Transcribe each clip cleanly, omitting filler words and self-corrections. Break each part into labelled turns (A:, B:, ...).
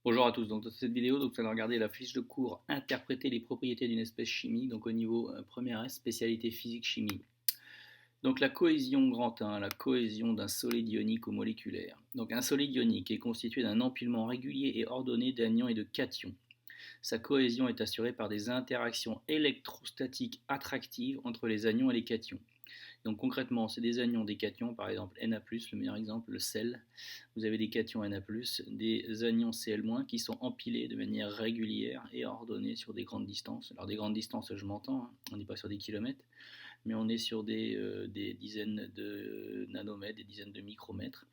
A: Bonjour à tous, donc dans cette vidéo, donc, vous allez regarder la fiche de cours Interpréter les propriétés d'une espèce chimique, donc au niveau première S, spécialité physique-chimie. Donc la cohésion grand 1, la cohésion d'un solide ionique ou moléculaire. Donc un solide ionique est constitué d'un empilement régulier et ordonné d'anions et de cations. Sa cohésion est assurée par des interactions électrostatiques attractives entre les anions et les cations. Donc concrètement, c'est des anions, des cations, par exemple Na+, le meilleur exemple, le sel. Vous avez des cations Na+, des anions Cl-, qui sont empilés de manière régulière et ordonnés sur des grandes distances. Alors des grandes distances, je m'entends, hein, on n'est pas sur des kilomètres, mais on est sur des dizaines de nanomètres, des dizaines de micromètres.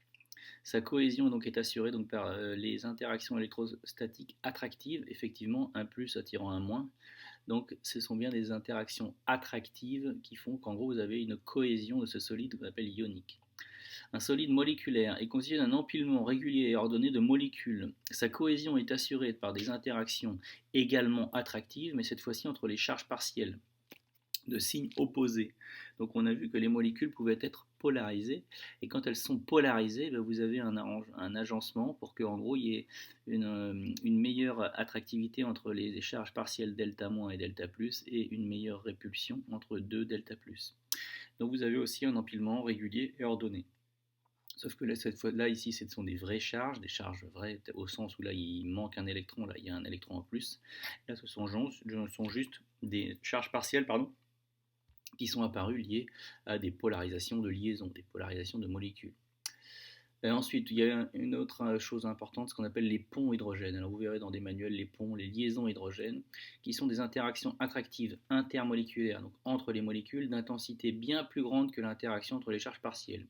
A: Sa cohésion donc est assurée donc par les interactions électrostatiques attractives, effectivement, un plus attirant un moins. Donc ce sont bien des interactions attractives qui font qu'en gros vous avez une cohésion de ce solide qu'on appelle ionique. Un solide moléculaire est constitué d'un empilement régulier et ordonné de molécules. Sa cohésion est assurée par des interactions également attractives, mais cette fois-ci entre les charges partielles de signes opposés. Donc on a vu que les molécules pouvaient être polarisées, et quand elles sont polarisées, vous avez un agencement pour qu'en gros il y ait une meilleure attractivité entre les charges partielles delta- et delta+, et une meilleure répulsion entre deux delta+. Donc vous avez aussi un empilement régulier et ordonné. Sauf que là, cette fois-là, ici, ce sont des vraies charges, des charges vraies, au sens où là, il manque un électron, là, il y a un électron en plus. Là, ce sont juste des charges partielles, pardon, qui sont apparus liés à des polarisations de liaisons, des polarisations de molécules. Et ensuite, il y a une autre chose importante, ce qu'on appelle les ponts hydrogènes. Alors vous verrez dans des manuels les ponts, les liaisons hydrogènes, qui sont des interactions attractives intermoléculaires, donc entre les molécules, d'intensité bien plus grande que l'interaction entre les charges partielles.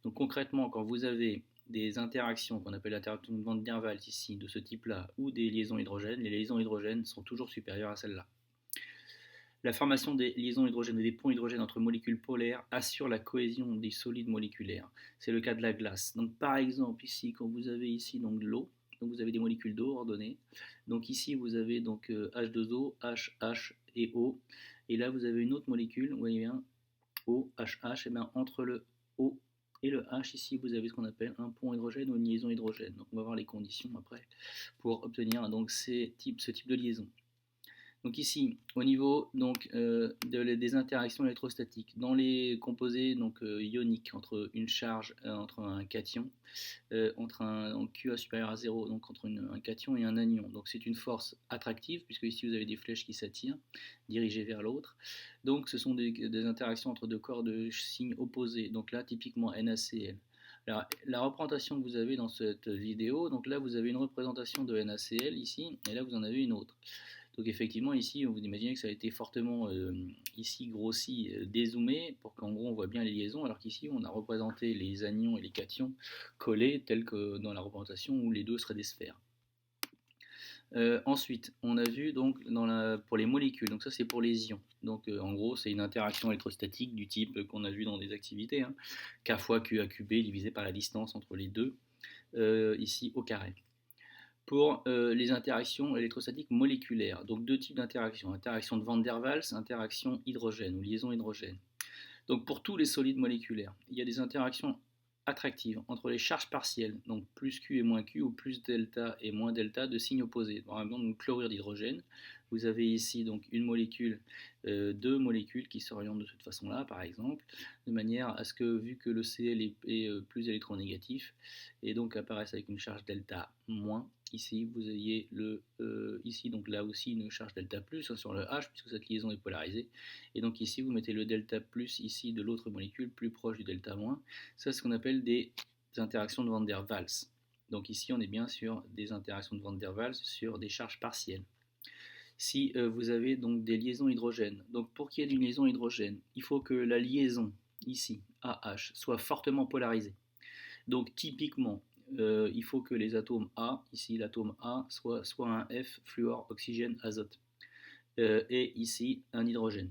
A: Donc concrètement, quand vous avez des interactions qu'on appelle l'interaction de Van der Waals ici, de ce type-là, ou des liaisons hydrogènes, les liaisons hydrogènes sont toujours supérieures à celles-là. La formation des liaisons hydrogènes et des ponts hydrogènes entre molécules polaires assure la cohésion des solides moléculaires. C'est le cas de la glace. Donc par exemple ici, quand vous avez ici donc de l'eau, donc vous avez des molécules d'eau ordonnées. Donc ici vous avez donc H2O, H, H et O. Et là vous avez une autre molécule, vous voyez bien, O, H, H. Et bien entre le O et le H, ici vous avez ce qu'on appelle un pont hydrogène ou une liaison hydrogène. Donc on va voir les conditions après pour obtenir donc ce type de liaison. Donc ici, au niveau des interactions électrostatiques, dans les composés ioniques entre une charge, entre un cation, entre un QA supérieur à 0, donc entre un cation et un anion. Donc c'est une force attractive, puisque ici vous avez des flèches qui s'attirent, dirigées vers l'autre. Donc ce sont des interactions entre deux corps de signes opposés. Donc là, typiquement NaCl. Alors, la représentation que vous avez dans cette vidéo, donc là vous avez une représentation de NaCl ici, et là vous en avez une autre. Donc effectivement ici vous imaginez que ça a été fortement ici grossi, dézoomé pour qu'en gros on voit bien les liaisons, alors qu'ici on a représenté les anions et les cations collés tels que dans la représentation où les deux seraient des sphères. Ensuite, on a vu donc pour les molécules, donc ça c'est pour les ions. Donc en gros c'est une interaction électrostatique du type qu'on a vu dans des activités, hein, K fois QA QB divisé par la distance entre les deux, ici au carré. Pour les interactions électrostatiques moléculaires, donc deux types d'interactions, interaction de Van der Waals, interaction hydrogène ou liaison hydrogène. Donc pour tous les solides moléculaires, il y a des interactions attractives entre les charges partielles, donc plus Q et moins Q, ou plus delta et moins delta de signes opposés. Par exemple, le chlorure d'hydrogène, vous avez ici donc une molécule, deux molécules qui s'orientent de cette façon-là, par exemple, de manière à ce que, vu que le Cl est plus électronégatif, et donc apparaissent avec une charge delta moins, ici vous ayez ici donc là aussi une charge delta plus sur le H, puisque cette liaison est polarisée, et donc ici vous mettez le delta plus ici de l'autre molécule plus proche du delta moins. Ça c'est ce qu'on appelle des interactions de Van der Waals. Donc ici on est bien sur des interactions de Van der Waals sur des charges partielles. Si vous avez donc des liaisons hydrogènes, donc pour qu'il y ait une liaison hydrogène, il faut que la liaison ici AH soit fortement polarisée. Donc typiquement, il faut que les atomes A, ici l'atome A, soit un F, fluor, oxygène, azote, et ici un hydrogène.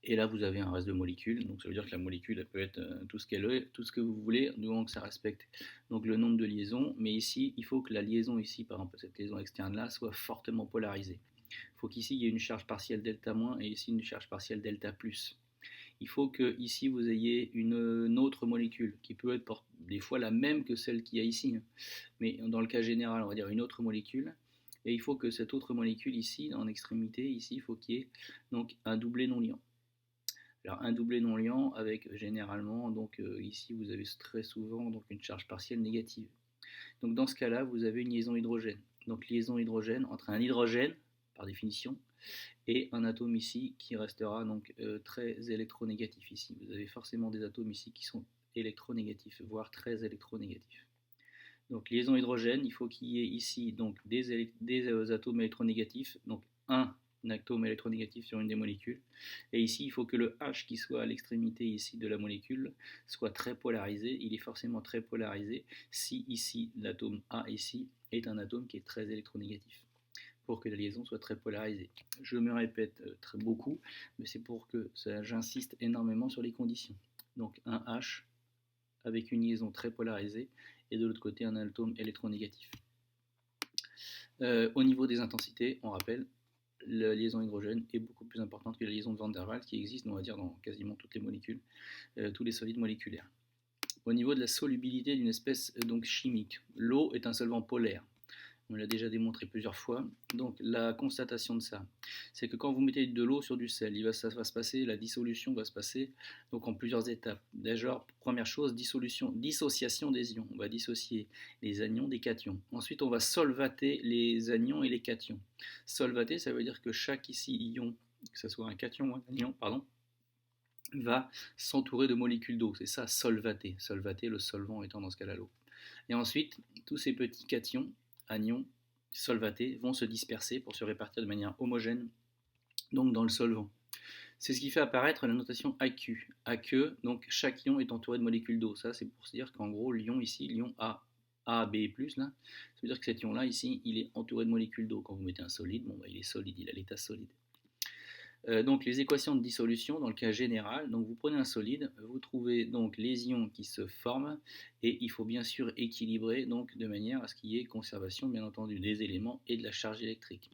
A: Et là, vous avez un reste de molécules, donc ça veut dire que la molécule elle peut être tout ce qu'elle est, tout ce que vous voulez, du moment que ça respecte donc le nombre de liaisons. Mais ici, il faut que la liaison ici, par exemple cette liaison externe là, soit fortement polarisée. Il faut qu'ici il y ait une charge partielle delta moins et ici une charge partielle delta plus. Il faut que ici vous ayez une autre molécule qui peut être des fois la même que celle qu'il y a ici, mais dans le cas général, on va dire une autre molécule. Et il faut que cette autre molécule ici, en extrémité, ici, il faut qu'il y ait donc un doublet non liant. Alors un doublet non liant avec généralement, donc ici vous avez très souvent donc une charge partielle négative. Donc dans ce cas-là, vous avez une liaison hydrogène. Donc liaison hydrogène entre un hydrogène, par définition, et un atome ici qui restera donc très électronégatif ici. Vous avez forcément des atomes ici qui sont électronégatifs, voire très électronégatifs. Donc liaison hydrogène, il faut qu'il y ait ici donc des atomes électronégatifs, donc un atome électronégatif sur une des molécules. Et ici, il faut que le H qui soit à l'extrémité ici de la molécule soit très polarisé. Il est forcément très polarisé si ici l'atome A ici est un atome qui est très électronégatif, pour que la liaison soit très polarisée. Je me répète très beaucoup, mais c'est pour que j'insiste énormément sur les conditions. Donc un H avec une liaison très polarisée et de l'autre côté un atome électronégatif. Au niveau des intensités, on rappelle, la liaison hydrogène est beaucoup plus importante que la liaison de Van der Waals qui existe, on va dire, dans quasiment toutes les molécules, tous les solides moléculaires. Au niveau de la solubilité d'une espèce donc chimique, l'eau est un solvant polaire. On l'a déjà démontré plusieurs fois. Donc la constatation de ça, c'est que quand vous mettez de l'eau sur du sel, ça va se passer, la dissolution va se passer donc en plusieurs étapes. Déjà, première chose, dissociation des ions. On va dissocier les anions des cations. Ensuite, on va solvater les anions et les cations. Solvater, ça veut dire que chaque ici ion, que ce soit un cation ou un anion, va s'entourer de molécules d'eau. C'est ça, solvater. Solvater, le solvant étant dans ce cas-là l'eau. Et ensuite, tous ces petits cations, anions solvatés, vont se disperser pour se répartir de manière homogène donc dans le solvant. C'est ce qui fait apparaître la notation AQ. AQ, donc chaque ion est entouré de molécules d'eau. Ça, c'est pour se dire qu'en gros, l'ion ici, l'ion A, B+, là, ça veut dire que cet ion-là, ici, il est entouré de molécules d'eau. Quand vous mettez un solide, bon, bah, il est solide, il a l'état solide. Donc les équations de dissolution dans le cas général, donc vous prenez un solide, vous trouvez donc les ions qui se forment et il faut bien sûr équilibrer donc de manière à ce qu'il y ait conservation bien entendu des éléments et de la charge électrique.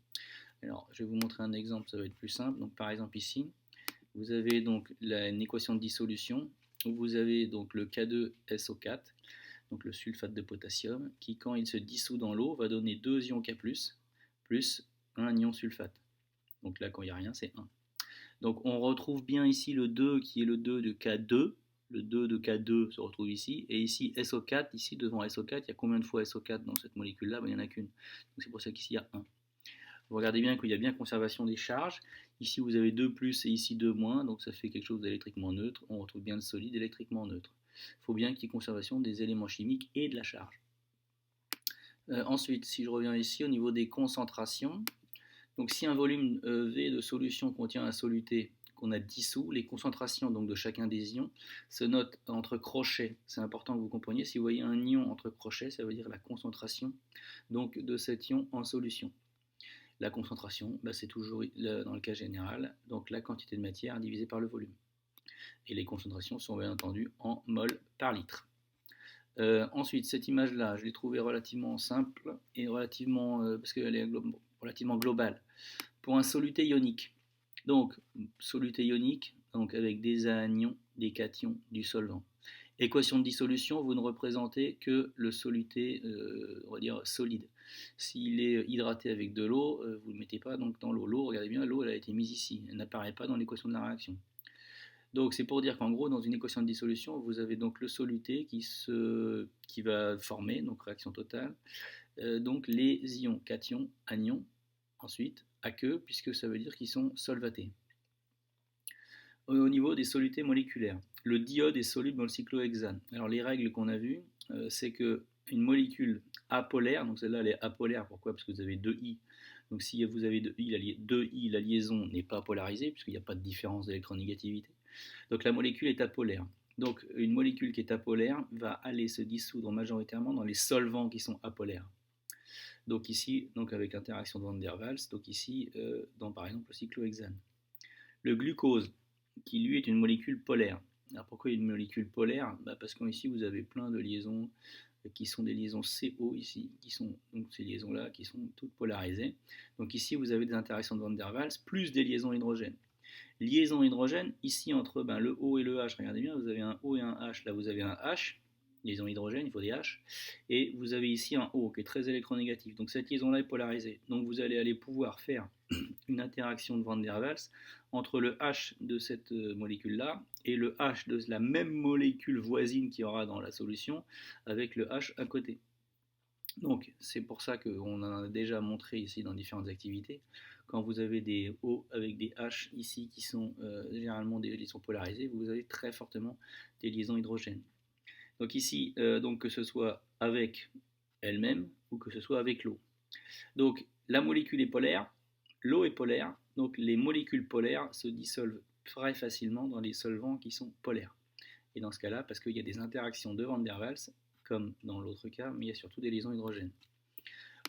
A: Alors je vais vous montrer un exemple, ça va être plus simple. Donc par exemple ici, vous avez donc une équation de dissolution où vous avez donc le K2SO4, donc le sulfate de potassium, qui quand il se dissout dans l'eau va donner 2 ions K+, plus un ion sulfate. Donc là quand il n'y a rien c'est 1. Donc on retrouve bien ici le 2 qui est le 2 de K2. Le 2 de K2 se retrouve ici. Et ici SO4, ici devant SO4, il y a combien de fois SO4 dans cette molécule-là? Il n'y en a qu'une. Donc c'est pour ça qu'ici il y a 1. Vous regardez bien qu'il y a bien conservation des charges. Ici vous avez 2 plus et ici 2 moins. Donc ça fait quelque chose d'électriquement neutre. On retrouve bien le solide électriquement neutre. Il faut bien qu'il y ait conservation des éléments chimiques et de la charge. Ensuite, si je reviens ici au niveau des concentrations, donc si un volume V de solution contient un soluté qu'on a dissous, les concentrations donc, de chacun des ions se notent entre crochets. C'est important que vous compreniez. Si vous voyez un ion entre crochets, ça veut dire la concentration donc, de cet ion en solution. La concentration, c'est toujours dans le cas général, donc la quantité de matière divisée par le volume. Et les concentrations sont bien entendu en mol par litre. Ensuite, cette image-là, je l'ai trouvée relativement simple et parce qu'elle est relativement globale. Pour un soluté ionique, donc soluté ionique, donc avec des anions, des cations, du solvant. Équation de dissolution, vous ne représentez que le soluté, on va dire solide. S'il est hydraté avec de l'eau, vous ne le mettez pas donc dans l'eau. L'eau, regardez bien, l'eau elle a été mise ici, elle n'apparaît pas dans l'équation de la réaction. Donc c'est pour dire qu'en gros, dans une équation de dissolution, vous avez donc le soluté qui va former, donc réaction totale, donc les ions, cations, anions, ensuite aqueux, puisque ça veut dire qu'ils sont solvatés. Au niveau des solutés moléculaires, le diode est soluble dans le cyclohexane. Alors les règles qu'on a vues, c'est que une molécule apolaire, donc celle-là elle est apolaire, pourquoi? Parce que vous avez 2 I. Donc si vous avez 2 I, la liaison n'est pas polarisée, puisqu'il n'y a pas de différence d'électronégativité. Donc la molécule est apolaire. Donc une molécule qui est apolaire va aller se dissoudre majoritairement dans les solvants qui sont apolaires. Donc ici, donc avec l'interaction de Van der Waals, donc ici, dans par exemple le cyclohexane. Le glucose, qui lui est une molécule polaire. Alors pourquoi une molécule polaire? Parce qu'ici vous avez plein de liaisons qui sont des liaisons CO ici, qui sont donc ces liaisons-là qui sont toutes polarisées. Donc ici vous avez des interactions de Van der Waals plus des liaisons hydrogène. Liaison hydrogène, ici entre le O et le H, regardez bien, vous avez un O et un H, là vous avez un H, liaison hydrogène, il faut des H, et vous avez ici un O qui est très électronégatif. Donc cette liaison-là est polarisée. Donc vous allez aller pouvoir faire une interaction de Van der Waals entre le H de cette molécule-là et le H de la même molécule voisine qu'il y aura dans la solution avec le H à côté. Donc c'est pour ça qu'on en a déjà montré ici dans différentes activités. Quand vous avez des O avec des H ici qui sont généralement des liaisons polarisées, vous avez très fortement des liaisons hydrogènes. Donc ici, donc que ce soit avec elle-même ou que ce soit avec l'eau. Donc la molécule est polaire, l'eau est polaire, donc les molécules polaires se dissolvent très facilement dans les solvants qui sont polaires. Et dans ce cas-là, parce qu'il y a des interactions de Van der Waals, comme dans l'autre cas, mais il y a surtout des liaisons hydrogènes.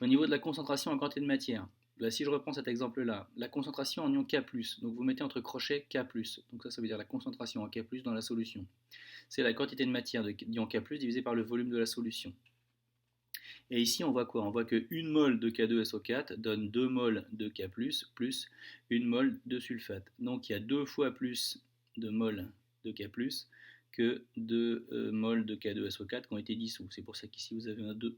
A: Au niveau de la concentration en quantité de matière, là, si je reprends cet exemple-là, la concentration en ion K+, donc vous mettez entre crochets K+, donc ça veut dire la concentration en K+, dans la solution. C'est la quantité de matière d'ion K+, divisée par le volume de la solution. Et ici, on voit quoi? On voit que 1 mol de K2SO4 donne 2 mols de K+, plus 1 mol de sulfate. Donc il y a 2 fois plus de mols de K+, que de mols de K2SO4 qui ont été dissous. C'est pour ça qu'ici, vous avez un 2.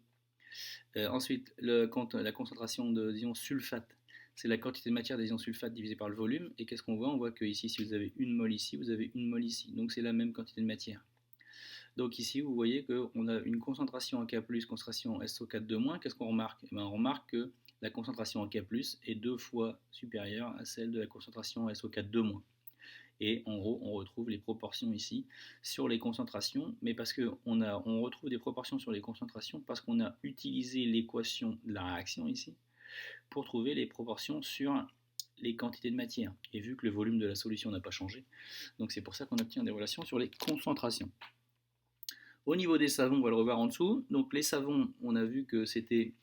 A: Ensuite, la concentration des ions sulfate, c'est la quantité de matière des ions sulfate divisée par le volume. Et qu'est-ce qu'on voit? On voit que ici, si vous avez 1 mol ici, vous avez 1 mol ici. Donc c'est la même quantité de matière. Donc ici, vous voyez qu'on a une concentration en K+, concentration en SO4 Qu'est-ce qu'on remarque? On remarque que la concentration en K+, est 2 fois supérieure à celle de la concentration en SO4 Et en gros, on retrouve les proportions ici sur les concentrations, mais parce qu'on retrouve des proportions sur les concentrations parce qu'on a utilisé l'équation de la réaction ici pour trouver les proportions sur les quantités de matière. Et vu que le volume de la solution n'a pas changé, donc c'est pour ça qu'on obtient des relations sur les concentrations. Au niveau des savons, on va le revoir en dessous. Donc les savons, on a vu que c'était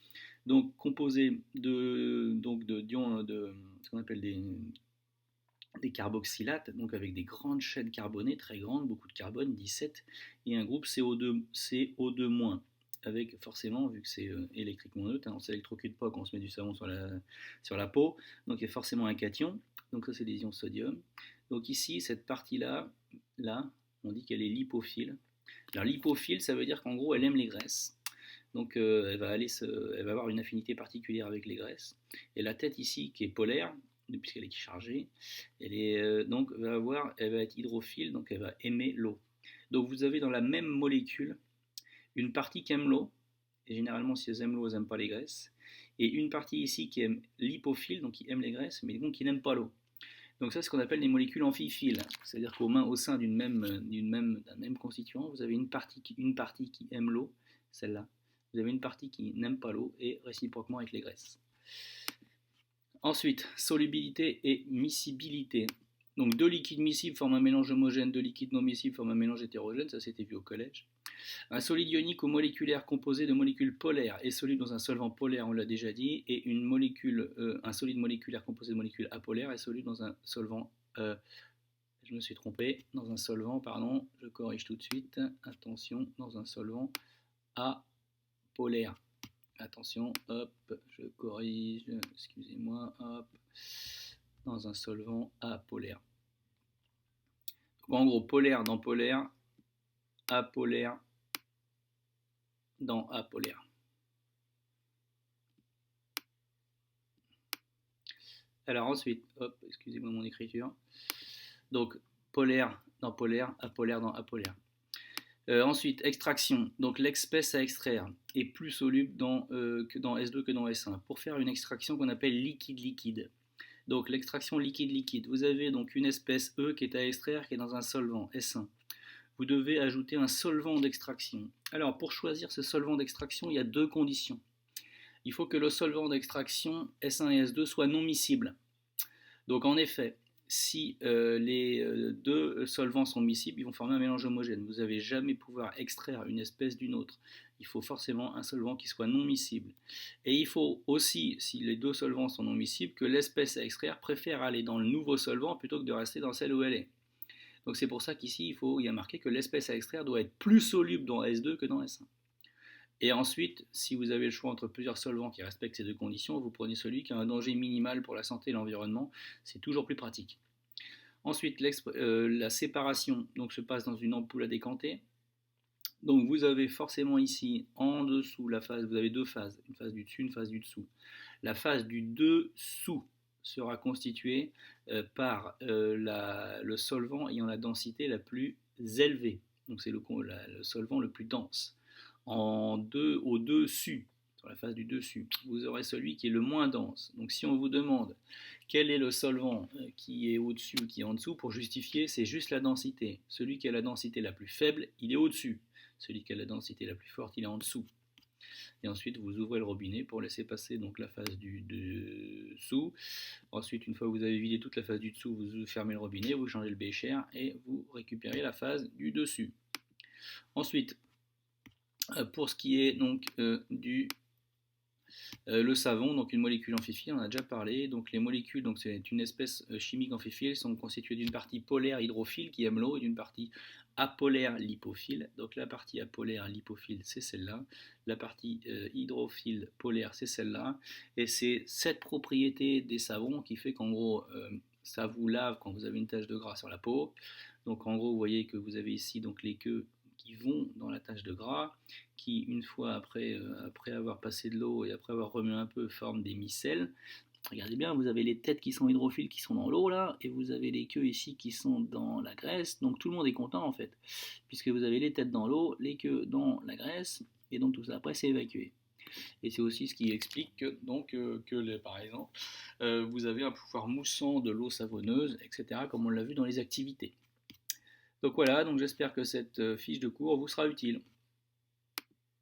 A: donc composé d'ions, ce qu'on appelle des carboxylates, donc avec des grandes chaînes carbonées, très grandes, beaucoup de carbone, 17, et un groupe CO2-, avec forcément, vu que c'est électriquement neutre, on ne s'électrocute pas quand on se met du savon sur la peau, donc il y a forcément un cation, donc ça c'est des ions de sodium. Donc ici, cette partie-là, on dit qu'elle est lipophile. Alors lipophile, ça veut dire qu'en gros, elle aime les graisses. Donc elle va avoir une affinité particulière avec les graisses. Et la tête ici, qui est polaire, puisqu'elle est chargée, elle va être hydrophile, donc elle va aimer l'eau. Donc vous avez dans la même molécule une partie qui aime l'eau, et généralement si elles aiment l'eau, elles n'aiment pas les graisses, et une partie ici qui aime lipophile, donc qui aime les graisses, mais donc qui n'aime pas l'eau. Donc ça, c'est ce qu'on appelle les molécules amphiphiles, c'est-à-dire qu'au sein d'un même constituant, vous avez une partie qui aime l'eau, celle-là, vous avez une partie qui n'aime pas l'eau, et réciproquement avec les graisses. Ensuite, solubilité et miscibilité. Donc deux liquides miscibles forment un mélange homogène, deux liquides non miscibles forment un mélange hétérogène, ça c'était vu au collège. Un solide ionique ou moléculaire composé de molécules polaires est soluble dans un solvant polaire, on l'a déjà dit, et un solide moléculaire composé de molécules apolaires est soluble dans un solvant, je me suis trompé, dans un solvant, pardon, je corrige tout de suite, attention, dans un solvant apolaire. Attention, hop, je corrige, excusez-moi, hop, dans un solvant apolaire. Donc en gros, polaire dans polaire, apolaire dans apolaire. Alors ensuite, hop, excusez-moi mon écriture. Donc polaire dans polaire, apolaire dans apolaire. Ensuite, extraction. Donc l'espèce à extraire est plus soluble dans S2 que dans S1. Pour faire une extraction qu'on appelle liquide-liquide. Donc l'extraction liquide-liquide. Vous avez donc une espèce E qui est à extraire, qui est dans un solvant, S1. Vous devez ajouter un solvant d'extraction. Alors pour choisir ce solvant d'extraction, il y a deux conditions. Il faut que le solvant d'extraction S1 et S2 soit non miscible. Donc en effet, si les deux solvants sont miscibles, ils vont former un mélange homogène. Vous n'allez jamais pouvoir extraire une espèce d'une autre. Il faut forcément un solvant qui soit non miscible. Et il faut aussi, si les deux solvants sont non miscibles, que l'espèce à extraire préfère aller dans le nouveau solvant plutôt que de rester dans celle où elle est. Donc c'est pour ça qu'ici, il y a marqué que l'espèce à extraire doit être plus soluble dans S2 que dans S1. Et ensuite, si vous avez le choix entre plusieurs solvants qui respectent ces deux conditions, vous prenez celui qui a un danger minimal pour la santé et l'environnement. C'est toujours plus pratique. Ensuite, la séparation donc, se passe dans une ampoule à décanter. Donc vous avez forcément ici en dessous la phase, vous avez deux phases, une phase du dessus, une phase du dessous. La phase du dessous sera constituée par le solvant ayant la densité la plus élevée. Donc c'est le solvant le plus dense. Au-dessus, sur la phase du dessus, vous aurez celui qui est le moins dense. Donc si on vous demande quel est le solvant qui est au-dessus ou qui est en dessous, pour justifier, c'est juste la densité. Celui qui a la densité la plus faible, il est au-dessus. Celui qui a la densité la plus forte, il est en dessous. Et ensuite, vous ouvrez le robinet pour laisser passer donc la phase du dessous. Ensuite, une fois que vous avez vidé toute la phase du dessous, vous fermez le robinet, vous changez le bécher et vous récupérez la phase du dessus. Ensuite, pour ce qui est donc du le savon, donc une molécule amphiphiile, on en a déjà parlé. Donc les molécules, donc c'est une espèce chimique amphiphiile, sont constituées d'une partie polaire hydrophile qui aime l'eau et d'une partie apolaire lipophile. Donc la partie apolaire lipophile, c'est celle-là. La partie hydrophile polaire, c'est celle-là. Et c'est cette propriété des savons qui fait qu'en gros, ça vous lave quand vous avez une tache de gras sur la peau. Donc en gros, vous voyez que vous avez ici donc les queues qui vont dans la tache de gras, qui une fois après avoir passé de l'eau et après avoir remué un peu, forment des micelles. Regardez bien, vous avez les têtes qui sont hydrophiles qui sont dans l'eau là, et vous avez les queues ici qui sont dans la graisse. Donc tout le monde est content en fait, puisque vous avez les têtes dans l'eau, les queues dans la graisse, et donc tout ça après c'est évacué. Et c'est aussi ce qui explique que, donc, par exemple, vous avez un pouvoir moussant de l'eau savonneuse, etc., comme on l'a vu dans les activités. Donc voilà, donc j'espère que cette fiche de cours vous sera utile.